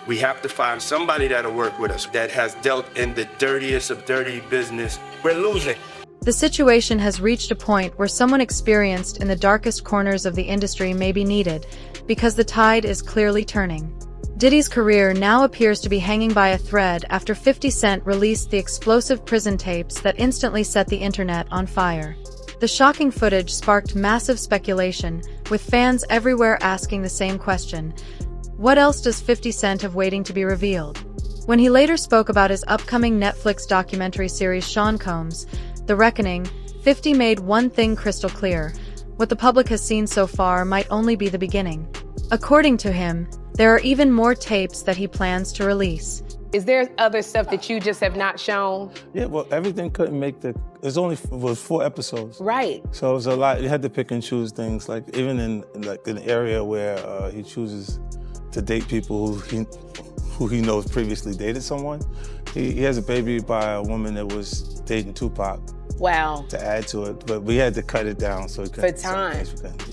We have to find somebody that'll work with us that has dealt in the dirtiest of dirty business. We're losing. The situation has reached a point where someone experienced in the darkest corners of the industry may be needed, because the tide is clearly turning. Diddy's career now appears to be hanging by a thread after 50 Cent released the explosive prison tapes that instantly set the internet on fire. The shocking footage sparked massive speculation, with fans everywhere asking the same question: what else does 50 Cent have waiting to be revealed? When he later spoke about his upcoming Netflix documentary series Sean Combs, The Reckoning, 50 made one thing crystal clear: what the public has seen so far might only be the beginning. According to him, there are even more tapes that he plans to release. Is there other stuff that you just have not shown? Yeah, well, everything couldn't make the, it was 4 episodes. Right. So it was a lot, you had to pick and choose things, like even in an area where he chooses to date people who he knows previously dated someone. He has a baby by a woman that was dating Tupac. Wow. To add to it, but we had to cut it down so it could. For time.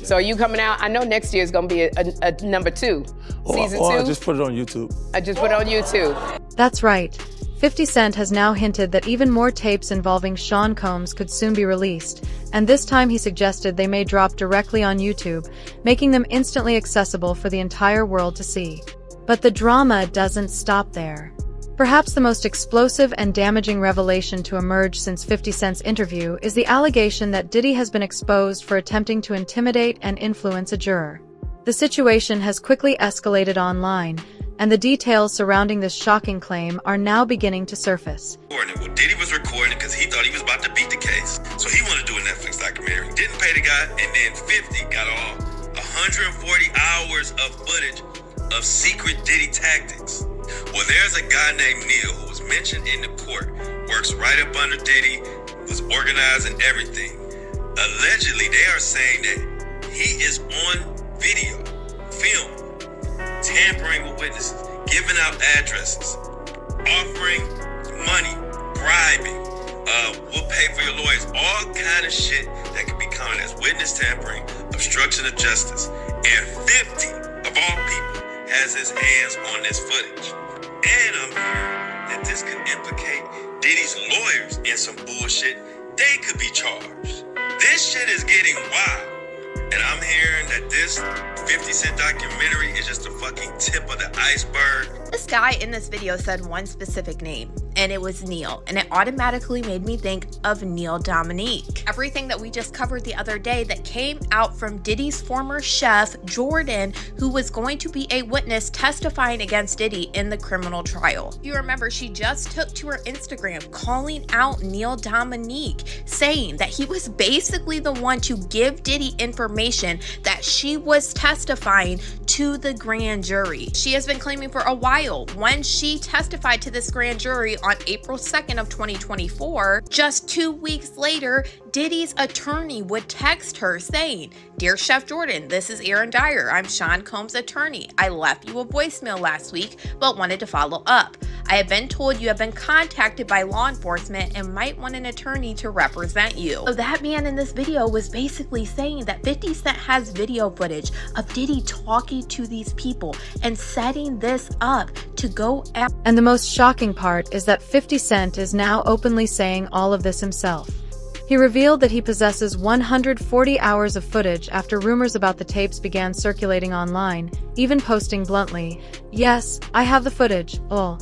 So are you coming out? I know next year is gonna be a number 2, season 2. Or I just put it on YouTube. I just put it on YouTube. That's right. 50 Cent has now hinted that even more tapes involving Sean Combs could soon be released, and this time he suggested they may drop directly on YouTube, making them instantly accessible for the entire world to see. But the drama doesn't stop there. Perhaps the most explosive and damaging revelation to emerge since 50 Cent's interview is the allegation that Diddy has been exposed for attempting to intimidate and influence a juror. The situation has quickly escalated online, and the details surrounding this shocking claim are now beginning to surface. Well, Diddy was recording because he thought he was about to beat the case. So he wanted to do a Netflix documentary. Didn't pay the guy, and then 50 got all 140 hours of footage of secret Diddy tactics. Well, there's a guy named Neil who was mentioned in the court, works right up under Diddy, was organizing everything. Allegedly, they are saying that he is on video, film, tampering with witnesses, giving out addresses, offering money, bribing, we'll pay for your lawyers, all kind of shit that could be counted as witness tampering, obstruction of justice. And 50, of all people, has his hands on this footage. And I'm hearing that this could implicate Diddy's lawyers in some bullshit. They could be charged. This shit is getting wild. And I'm hearing that this 50 Cent documentary is just the fucking tip of the iceberg. This guy in this video said one specific name, and it was Neil, and it automatically made me think of Neil Dominique. Everything that we just covered the other day that came out from Diddy's former chef, Jordan, who was going to be a witness testifying against Diddy in the criminal trial. If you remember, she just took to her Instagram calling out Neil Dominique, saying that he was basically the one to give Diddy information that she was testifying to the grand jury. She has been claiming for a while, when she testified to this grand jury on April 2nd of 2024, just 2 weeks later, Diddy's attorney would text her saying, "Dear Chef Jordan, this is Aaron Dyer. I'm Sean Combs' attorney. I left you a voicemail last week, but wanted to follow up. I have been told you have been contacted by law enforcement and might want an attorney to represent you." So that man in this video was basically saying that 50 Cent has video footage of Diddy talking to these people and setting this up to go out. And the most shocking part is that 50 Cent is now openly saying all of this himself. He revealed that he possesses 140 hours of footage after rumors about the tapes began circulating online, even posting bluntly, "Yes, I have the footage, lol."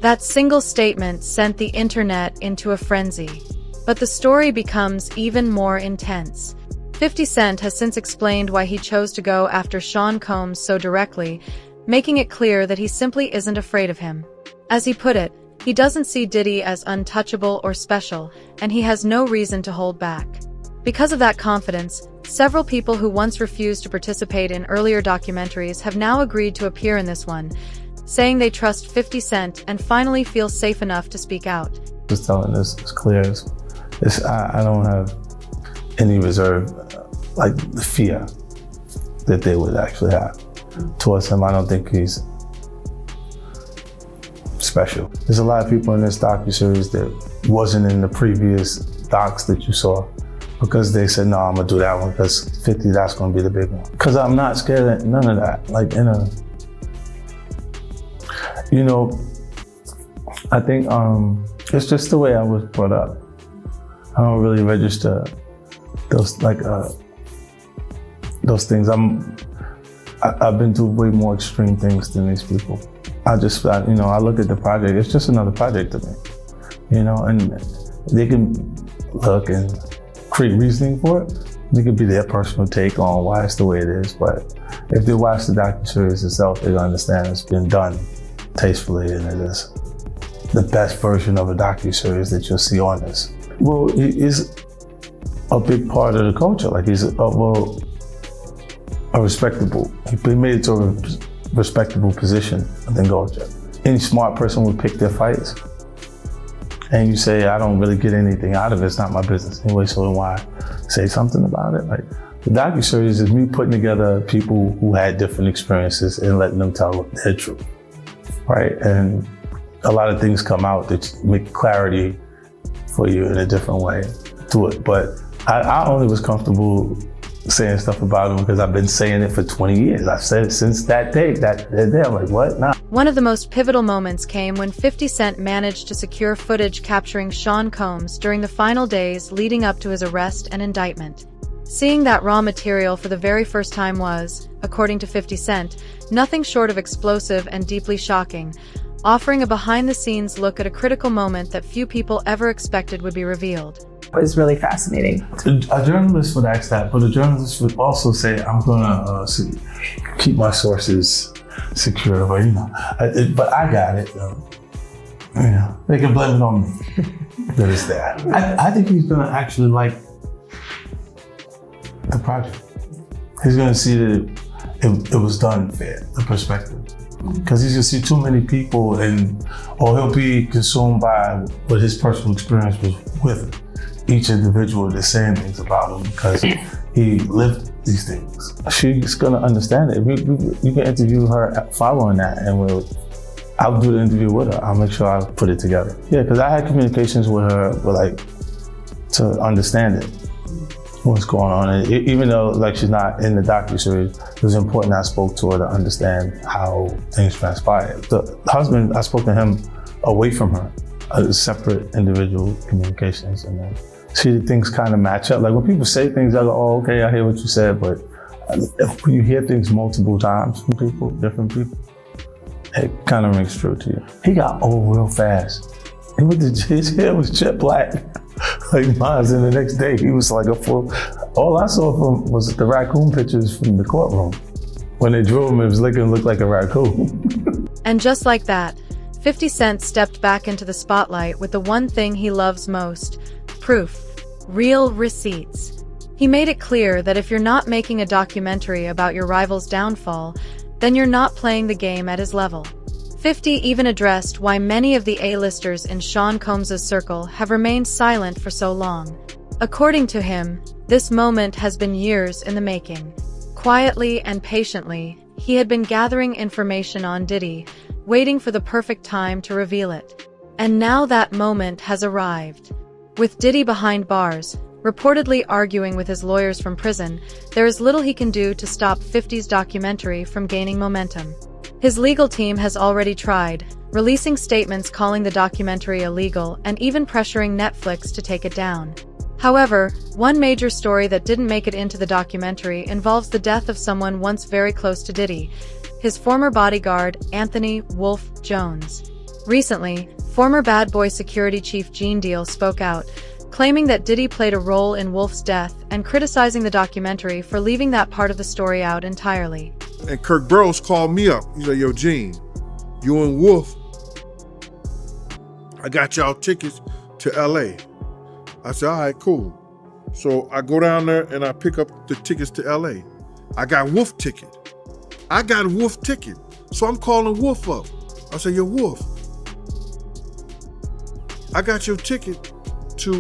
That single statement sent the internet into a frenzy. But the story becomes even more intense. 50 Cent has since explained why he chose to go after Sean Combs so directly, making it clear that he simply isn't afraid of him. As he put it, he doesn't see Diddy as untouchable or special, and he has no reason to hold back. Because of that confidence, several people who once refused to participate in earlier documentaries have now agreed to appear in this one, saying they trust 50 Cent and finally feel safe enough to speak out. Just telling this as clear as I don't have any reserve, like the fear that they would actually have towards him. I don't think he's special. There's a lot of people in this docuseries that wasn't in the previous docs that you saw because they said, no, I'm gonna do that one because 50, that's gonna be the big one. Because I'm not scared of none of that. Like You know, I think it's just the way I was brought up. I don't really register those things. I've been through way more extreme things than these people. I look at the project, it's just another project to me. You know, and they can look and create reasoning for it. It could be their personal take on why it's the way it is, but if they watch the docuseries itself, they'll understand it's been done tastefully and it is the best version of a docuseries that you'll see on this. Well, he is a big part of the culture. Like he's he made it to a respectable position within culture. Any smart person would pick their fights. And you say, I don't really get anything out of it, it's not my business anyway, so then why say something about it? Like, the docuseries is me putting together people who had different experiences and letting them tell their truth, right? And a lot of things come out that make clarity for you in a different way to it. But I only was comfortable saying stuff about him because I've been saying it for 20 years. I've said it since that day, I'm like, what? Nah. One of the most pivotal moments came when 50 Cent managed to secure footage capturing Sean Combs during the final days leading up to his arrest and indictment. Seeing that raw material for the very first time was, according to 50 Cent, nothing short of explosive and deeply shocking, offering a behind-the-scenes look at a critical moment that few people ever expected would be revealed. It was really fascinating. A journalist would ask that, but a journalist would also say, I'm gonna keep my sources secure, but but I got it. They can blame it on me that it's that. I think he's gonna actually like the project. He's gonna see that it was done fair, the perspective. Because he's gonna see too many people or he'll be consumed by what his personal experience was with each individual that's saying things about him because he lived these things. She's gonna understand it. You can interview her following that and I'll do the interview with her. I'll make sure I put it together. Yeah, because I had communications with her to understand it, what's going on. And even though she's not in the docuseries, it was important I spoke to her to understand how things transpired. The husband, I spoke to him away from her, separate individual communications, and then see things kind of match up. Like when people say things, I go, oh, okay, I hear what you said, but when you hear things multiple times from people, different people, it kind of rings true to you. He got old real fast. His hair was jet black, like mine, and the next day he was like all I saw from was the raccoon pictures from the courtroom. When they drew him, it looked like a raccoon. And just like that, 50 Cent stepped back into the spotlight with the one thing he loves most: proof. Real receipts. He made it clear that if you're not making a documentary about your rival's downfall, then you're not playing the game at his level. 50 even addressed why many of the A-listers in Sean Combs' circle have remained silent for so long. According to him, this moment has been years in the making. Quietly and patiently, he had been gathering information on Diddy, waiting for the perfect time to reveal it. And now that moment has arrived. With Diddy behind bars, reportedly arguing with his lawyers from prison, there is little he can do to stop 50's documentary from gaining momentum. His legal team has already tried, releasing statements calling the documentary illegal and even pressuring Netflix to take it down. However, one major story that didn't make it into the documentary involves the death of someone once very close to Diddy, his former bodyguard, Anthony "Wolf" Jones. Recently, former Bad Boy security chief Gene Deal spoke out, claiming that Diddy played a role in Wolf's death and criticizing the documentary for leaving that part of the story out entirely. And Kirk Burrows called me up. He's like, yo, Gene, you and Wolf, I got y'all tickets to LA. I said, all right, cool. So I go down there and I pick up the tickets to LA. I got Wolf ticket. So I'm calling Wolf up. I said, yo, Wolf, I got your ticket to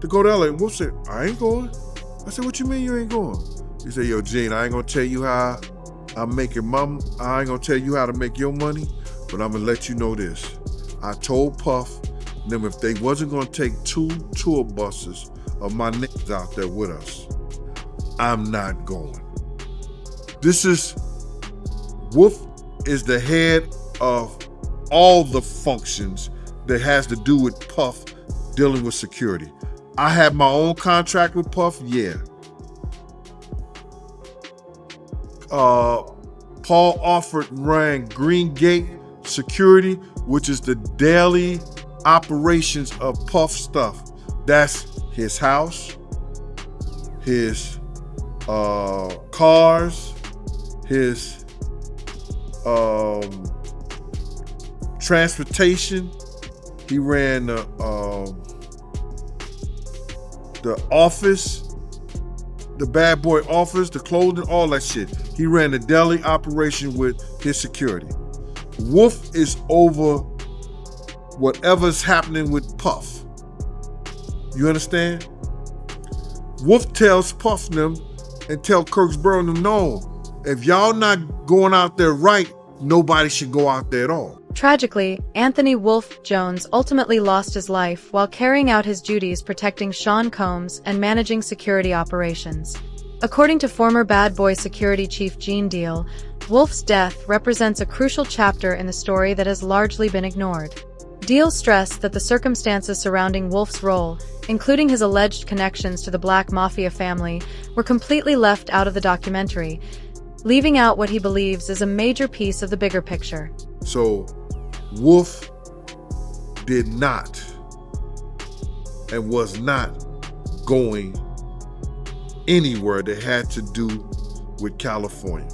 go to LA. And Wolf said, I ain't going. I said, what you mean you ain't going? He said, yo, Gene, I ain't gonna tell you how I'm making I ain't gonna tell you how to make your money, but I'm gonna let you know this. I told Puff, them if they wasn't gonna take 2 tour buses of my niggas out there with us, I'm not going. This is Wolf is the head of all the functions that has to do with Puff dealing with security. I have my own contract with Puff, yeah. Paul Alford ran Green Gate Security, which is the daily operations of Puff stuff. That's his house, his cars, his transportation. He ran the office, the bad boy office, the clothing, all that shit. He ran the daily operation with his security. Wolf is over whatever's happening with Puff. You understand? Wolf tells Puff them and tell Kirksborough them, no, if y'all not going out there right, nobody should go out there at all. Tragically, Anthony Wolf Jones ultimately lost his life while carrying out his duties protecting Sean Combs and managing security operations. According to former Bad Boy Security Chief Gene Deal, Wolf's death represents a crucial chapter in the story that has largely been ignored. Deal stressed that the circumstances surrounding Wolf's role, including his alleged connections to the Black Mafia family, were completely left out of the documentary, leaving out what he believes is a major piece of the bigger picture. So, Wolf did not and was not going anywhere that had to do with California.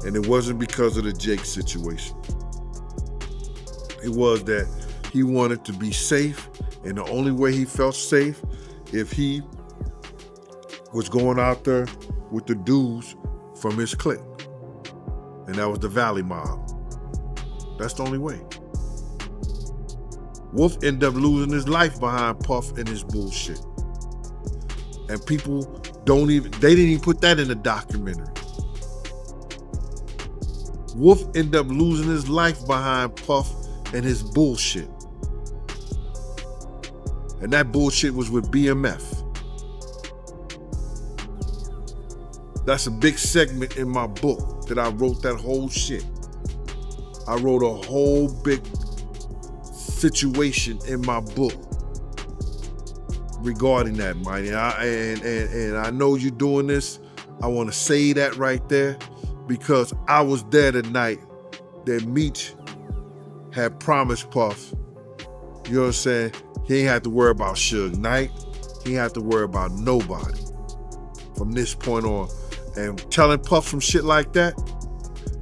And it wasn't because of the Jake situation. It was that he wanted to be safe, and the only way he felt safe if he was going out there with the dudes from his clique. And that was the Valley Mob. That's the only way. Wolf ended up losing his life behind Puff and his bullshit. And people they didn't even put that in the documentary. Wolf ended up losing his life behind Puff and his bullshit. And that bullshit was with BMF. That's a big segment in my book that I wrote that whole shit. I wrote a whole big situation in my book regarding that, Mighty. And I know you're doing this. I want to say that right there because I was there the night that Meech had promised Puff, you know what I'm saying? He ain't have to worry about Suge Knight. He ain't have to worry about nobody from this point on. And telling Puff some shit like that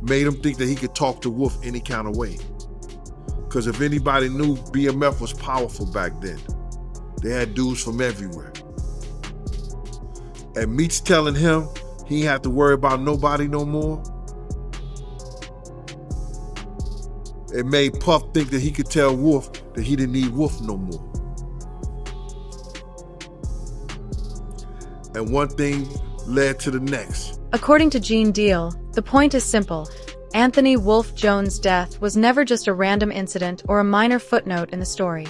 made him think that he could talk to Wolf any kind of way. Because if anybody knew BMF was powerful back then, they had dudes from everywhere. And Meech telling him he ain't have to worry about nobody no more, it made Puff think that he could tell Wolf that he didn't need Wolf no more. And one thing led to the next. According to Gene Deal, the point is simple. Anthony Wolf Jones' death was never just a random incident or a minor footnote in the story.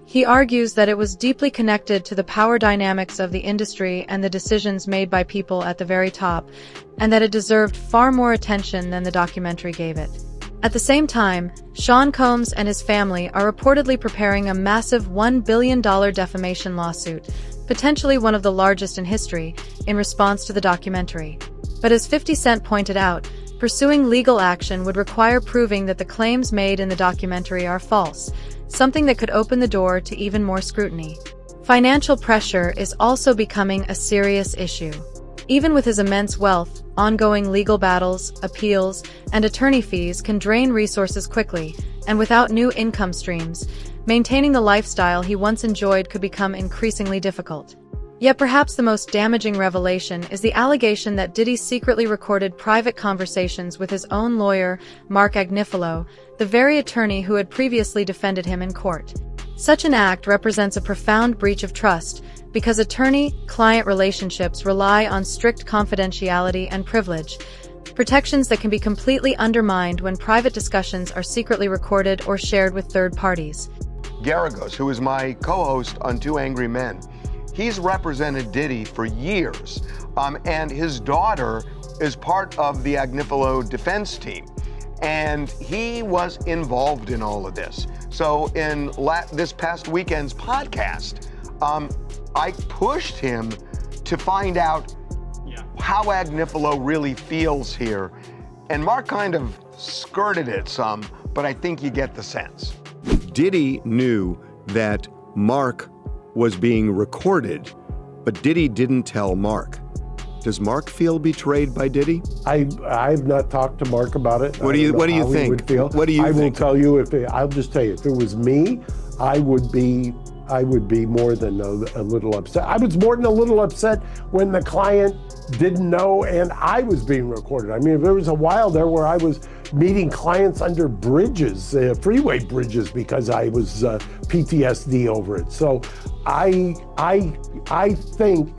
He argues that it was deeply connected to the power dynamics of the industry and the decisions made by people at the very top, and that it deserved far more attention than the documentary gave it. At the same time, Sean Combs and his family are reportedly preparing a massive $1 billion defamation lawsuit, potentially one of the largest in history, in response to the documentary. But as 50 Cent pointed out, pursuing legal action would require proving that the claims made in the documentary are false, something that could open the door to even more scrutiny. Financial pressure is also becoming a serious issue. Even with his immense wealth, ongoing legal battles, appeals, and attorney fees can drain resources quickly, and without new income streams, maintaining the lifestyle he once enjoyed could become increasingly difficult. Yet perhaps the most damaging revelation is the allegation that Diddy secretly recorded private conversations with his own lawyer, Mark Agnifilo, the very attorney who had previously defended him in court. Such an act represents a profound breach of trust, because attorney-client relationships rely on strict confidentiality and privilege, protections that can be completely undermined when private discussions are secretly recorded or shared with third parties. Garagos, who is my co-host on Two Angry Men, he's represented Diddy for years, and his daughter is part of the Agnifilo defense team. and he was involved in all of this. So in this past weekend's podcast, I pushed him to find out how Agnifilo really feels here. And Mark kind of skirted it some, but I think you get the sense. Diddy knew that Mark was being recorded, but Diddy didn't tell Mark. Does Mark feel betrayed by Diddy? I've not talked to Mark about it. What do you think? What do you think? I will tell you, I'll just tell you, if it was me, I would be more than a little upset. I was more than a little upset when the client didn't know and I was being recorded. I mean, there was a while there where I was meeting clients under bridges, freeway bridges, because I was PTSD over it. So I think,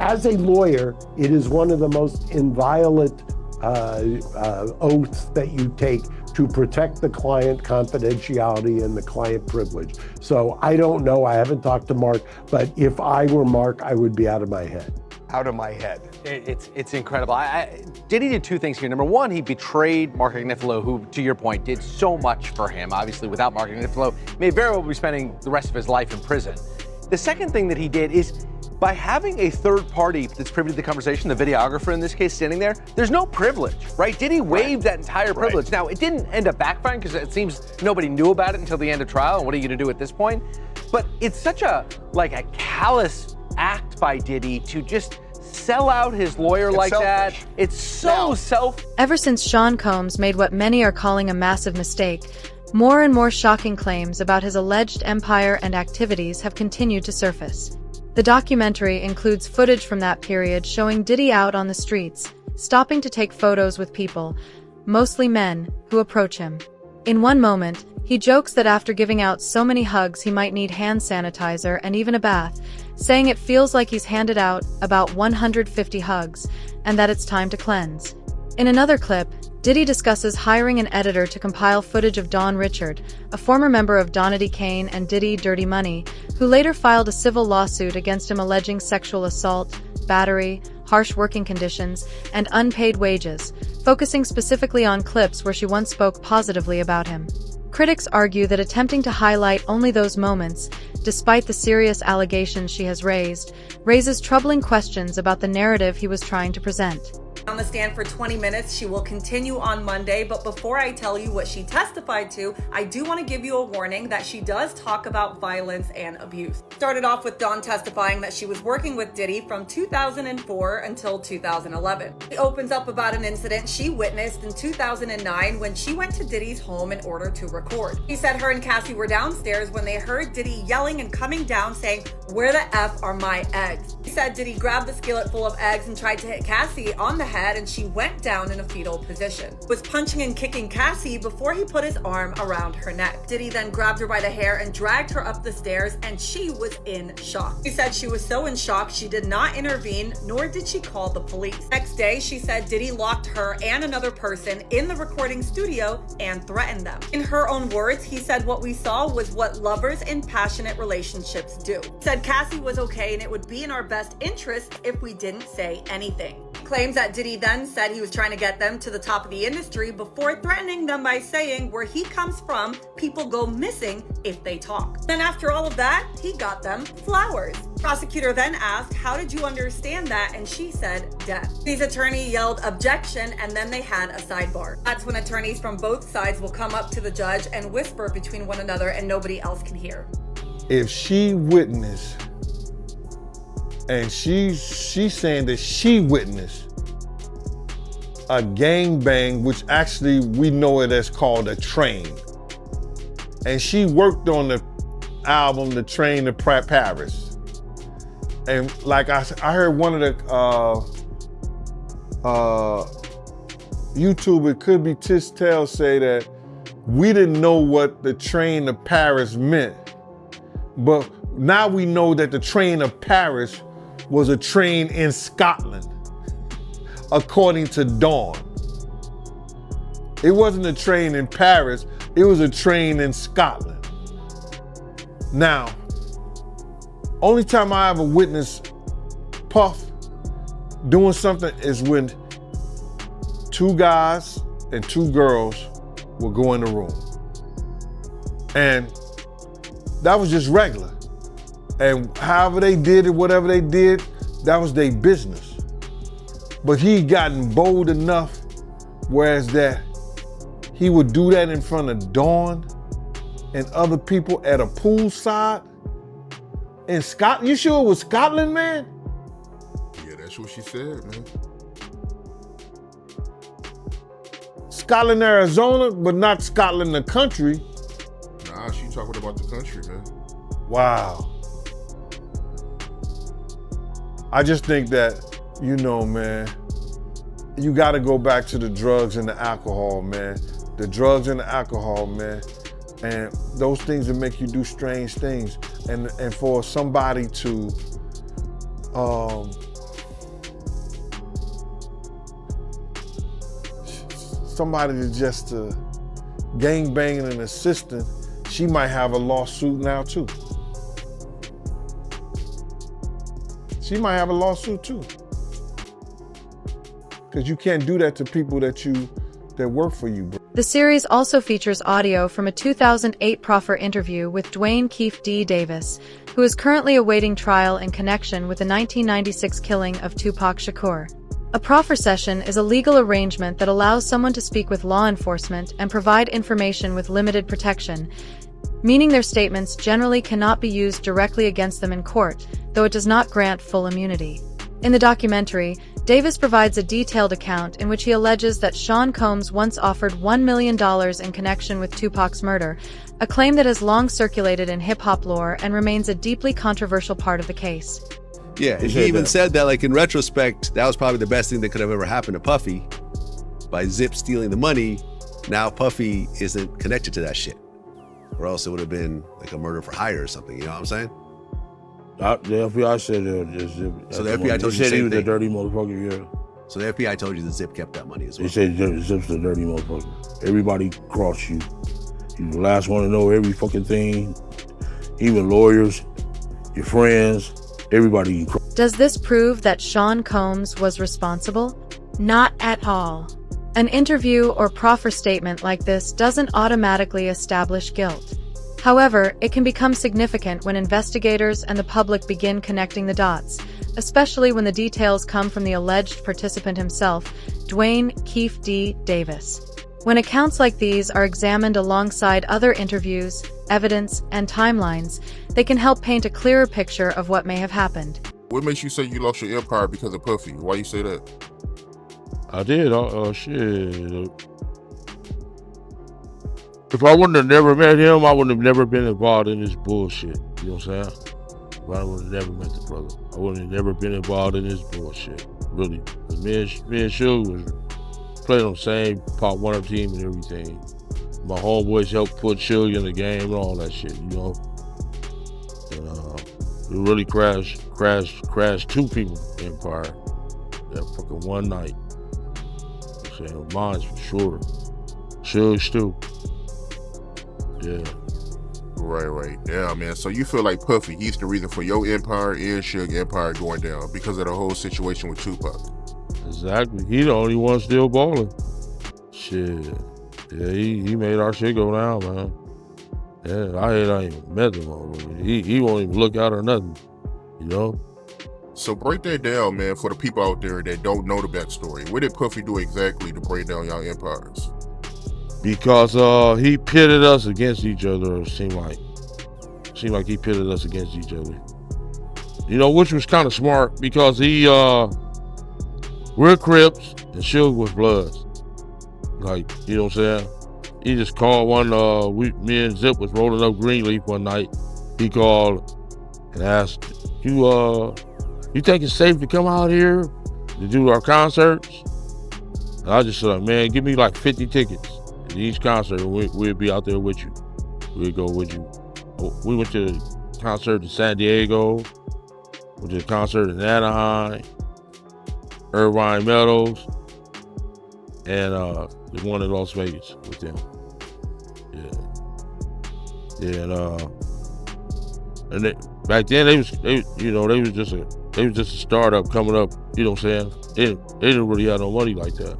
as a lawyer, it is one of the most inviolate oaths that you take to protect the client confidentiality and the client privilege. So I don't know, I haven't talked to Mark, but if I were Mark, I would be out of my head. Out of my head. It's incredible. Diddy did two things here. Number one, he betrayed Mark Agnifilo, who, to your point, did so much for him. Obviously, without Mark Agnifilo, may very well be spending the rest of his life in prison. The second thing that he did is, by having a third party that's privy to the conversation, the videographer in this case standing there, there's no privilege, right? Diddy waived that entire privilege. Now, it didn't end up backfiring because it seems nobody knew about it until the end of trial, and what are you gonna do at this point? But it's such a callous act by Diddy to just sell out his lawyer like that. It's so Ever since Sean Combs made what many are calling a massive mistake, more and more shocking claims about his alleged empire and activities have continued to surface. The documentary includes footage from that period showing Diddy out on the streets, stopping to take photos with people, mostly men, who approach him. In one moment, he jokes that after giving out so many hugs he might need hand sanitizer and even a bath, saying it feels like he's handed out about 150 hugs, and that it's time to cleanse. In another clip, Diddy discusses hiring an editor to compile footage of Don Richard, a former member of Diddy Kane and Diddy Dirty Money, who later filed a civil lawsuit against him alleging sexual assault, battery, harsh working conditions, and unpaid wages, focusing specifically on clips where she once spoke positively about him. Critics argue that attempting to highlight only those moments, despite the serious allegations she has raised, raises troubling questions about the narrative he was trying to present. On the stand for 20 minutes. She will continue on Monday, but before I tell you what she testified to, I do want to give you a warning that she does talk about violence and abuse. Started off with Dawn testifying that she was working with Diddy from 2004 until 2011. She opens up about an incident she witnessed in 2009 when she went to Diddy's home in order to record. She said her and Cassie were downstairs when they heard Diddy yelling and coming down saying, "Where the F are my eggs?" She said Diddy grabbed the skillet full of eggs and tried to hit Cassie on the head, and she went down in a fetal position. Was punching and kicking Cassie before he put his arm around her neck. Diddy then grabbed her by the hair and dragged her up the stairs, and she was in shock. She said she was so in shock she did not intervene, nor did she call the police. Next day, she said Diddy locked her and another person in the recording studio and threatened them. In her own words, he said what we saw was what lovers in passionate relationships do. He said Cassie was okay and it would be in our best interest if we didn't say anything. He claims that Diddy then said he was trying to get them to the top of the industry before threatening them by saying where he comes from, people go missing if they talk. Then after all of that, he got them flowers. Prosecutor then asked, "How did you understand that?" And she said, "Death." His attorney yelled objection, and then they had a sidebar. That's when attorneys from both sides will come up to the judge and whisper between one another and nobody else can hear. If she witnessed, and she's saying that she witnessed a gangbang, which actually we know it as called a train. And she worked on the album, The Train to Paris. And like I heard one of the YouTuber, could be Tistel, say that we didn't know what the train to Paris meant. But now we know that the train of Paris was a train in Scotland, according to Dawn. It wasn't a train in Paris, it was a train in Scotland. Now, only time I ever witnessed Puff doing something is when two guys and 2 girls would go in the room. And that was just regular. And however they did it, whatever they did, that was their business. But he gotten bold enough, whereas that he would do that in front of Dawn and other people at a poolside in Scotland. You sure it was Scotland, man? Yeah, that's what she said, man. Scotland, Arizona, but not Scotland, the country. Nah, she talking about the country, man. Wow. I just think that, you know, man, you gotta go back to the drugs and the alcohol, man. The drugs and the alcohol, man. And those things that make you do strange things. And for somebody to, gangbang an assistant, she might have a lawsuit now too. She might have a lawsuit too. Because you can't do that to people that work for you, bro. The series also features audio from a 2008 proffer interview with Dwayne Keefe D. Davis, who is currently awaiting trial in connection with the 1996 killing of Tupac Shakur. A proffer session is a legal arrangement that allows someone to speak with law enforcement and provide information with limited protection, meaning their statements generally cannot be used directly against them in court, though it does not grant full immunity. In the documentary, Davis provides a detailed account in which he alleges that Sean Combs once offered $1 million in connection with Tupac's murder, a claim that has long circulated in hip-hop lore and remains a deeply controversial part of the case. Yeah, and he even said that, like, in retrospect, that was probably the best thing that could have ever happened to Puffy. By Zip stealing the money, now Puffy isn't connected to that shit. Or else it would have been like a murder for hire or something, you know what I'm saying? The FBI said Zip. So the FBI told you the They said same he was thing. a dirty motherfucker, yeah. So the FBI told you that Zip kept that money as well. They said Zip's a dirty motherfucker. Everybody crossed you. You're the last one to know every fucking thing. Even lawyers, your friends, everybody you cross. Does this prove that Sean Combs was responsible? Not at all. An interview or proffer statement like this doesn't automatically establish guilt. However, it can become significant when investigators and the public begin connecting the dots, especially when the details come from the alleged participant himself, Dwayne Keefe D. Davis. When accounts like these are examined alongside other interviews, evidence, and timelines, they can help paint a clearer picture of what may have happened. What makes you say you lost your empire because of Puffy? Why you say that? I did. Shit. If I wouldn't have never met him, I wouldn't have never been involved in this bullshit. You know what I'm saying? If I would have never met the brother, I wouldn't have never been involved in this bullshit. Really. Me and Suge was playing on the same Pop Warner team and everything. My homeboys helped put Suge in the game and all that shit, you know? And it really crashed 2 people's empire that fucking one night. I'm saying mine's for sure. Suge too. Yeah. Right. Yeah, man. So you feel like Puffy, he's the reason for your empire and Suge empire going down because of the whole situation with Tupac. Exactly. He the only one still balling. Shit. Yeah, he made our shit go down, man. Yeah, I ain't even met him already. He won't even look out or nothing, you know? So break that down, man, for the people out there that don't know the backstory. What did Puffy do exactly to break down y'all empires? Because he pitted us against each other, it seemed like he pitted us against each other. You know, which was kind of smart because we're Crips and Suge was Bloods. Like, you know what I'm saying? He just called me and Zip was rolling up Greenleaf one night. He called and asked, you think it's safe to come out here to do our concerts? And I just said, man, give me like 50 tickets to each concert and we'll be out there with you. We'll go with you. We went to the concert in San Diego, went to the concert in Anaheim, Irvine Meadows, and the one in Las Vegas with them. Yeah, and back then they was just a startup coming up. You know what I'm saying? They didn't really have no money like that.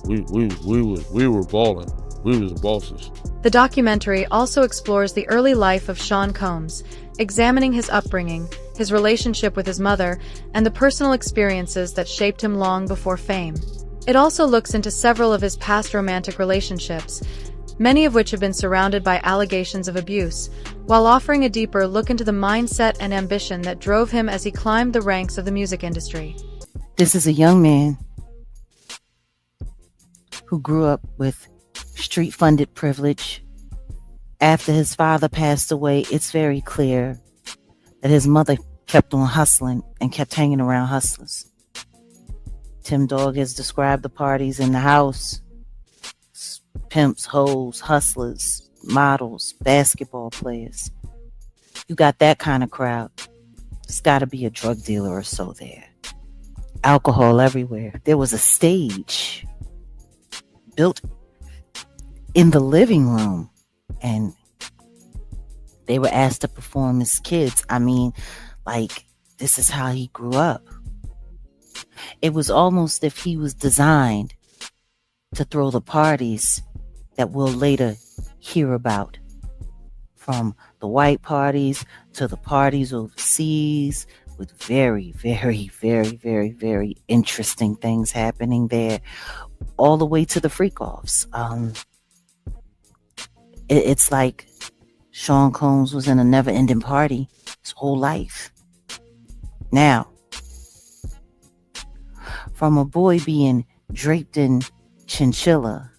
we were balling. We was the bosses. The documentary also explores the early life of Sean Combs, examining his upbringing, his relationship with his mother, and the personal experiences that shaped him long before fame. It also looks into several of his past romantic relationships, many of which have been surrounded by allegations of abuse, while offering a deeper look into the mindset and ambition that drove him as he climbed the ranks of the music industry. This is a young man who grew up with street-funded privilege. After his father passed away, it's very clear that his mother kept on hustling and kept hanging around hustlers. Tim Dog has described the parties in the house: pimps, hoes, hustlers, models, basketball players. You got that kind of crowd. There's got to be a drug dealer or so there. Alcohol everywhere. There was a stage built in the living room, and they were asked to perform as kids. I mean, like, this is how he grew up. It was almost if he was designed to throw the parties that we'll later hear about, from the white parties to the parties overseas, with very, very, very, very, very interesting things happening there, all the way to the freak-offs. It's like Sean Combs was in a never-ending party his whole life. Now, from a boy being draped in chinchilla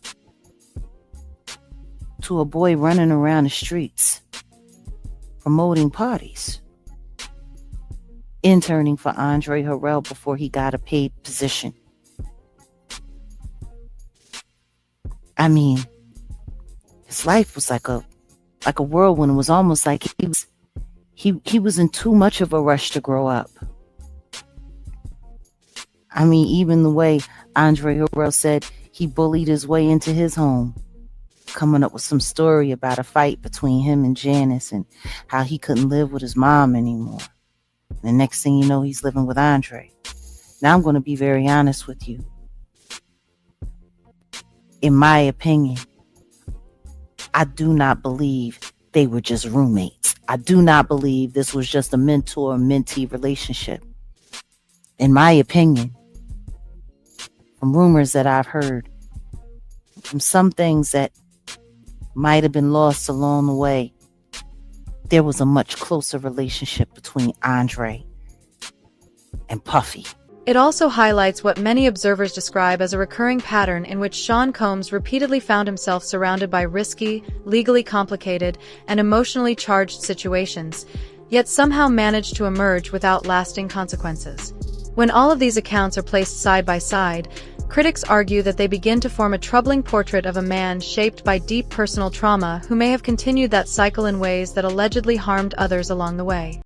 to a boy running around the streets promoting parties, interning for Andre Harrell before he got a paid position. I mean, his life was like a whirlwind. It was almost like he was in too much of a rush to grow up. I mean, even the way Andre Harrell said he bullied his way into his home, coming up with some story about a fight between him and Janice and how he couldn't live with his mom anymore. And the next thing you know, he's living with Andre. Now, I'm going to be very honest with you. In my opinion, I do not believe they were just roommates. I do not believe this was just a mentor-mentee relationship. In my opinion, from rumors that I've heard, from some things that might have been lost along the way, there was a much closer relationship between Andre and Puffy. It also highlights what many observers describe as a recurring pattern in which Sean Combs repeatedly found himself surrounded by risky, legally complicated, and emotionally charged situations, yet somehow managed to emerge without lasting consequences. When all of these accounts are placed side by side, critics argue that they begin to form a troubling portrait of a man shaped by deep personal trauma who may have continued that cycle in ways that allegedly harmed others along the way.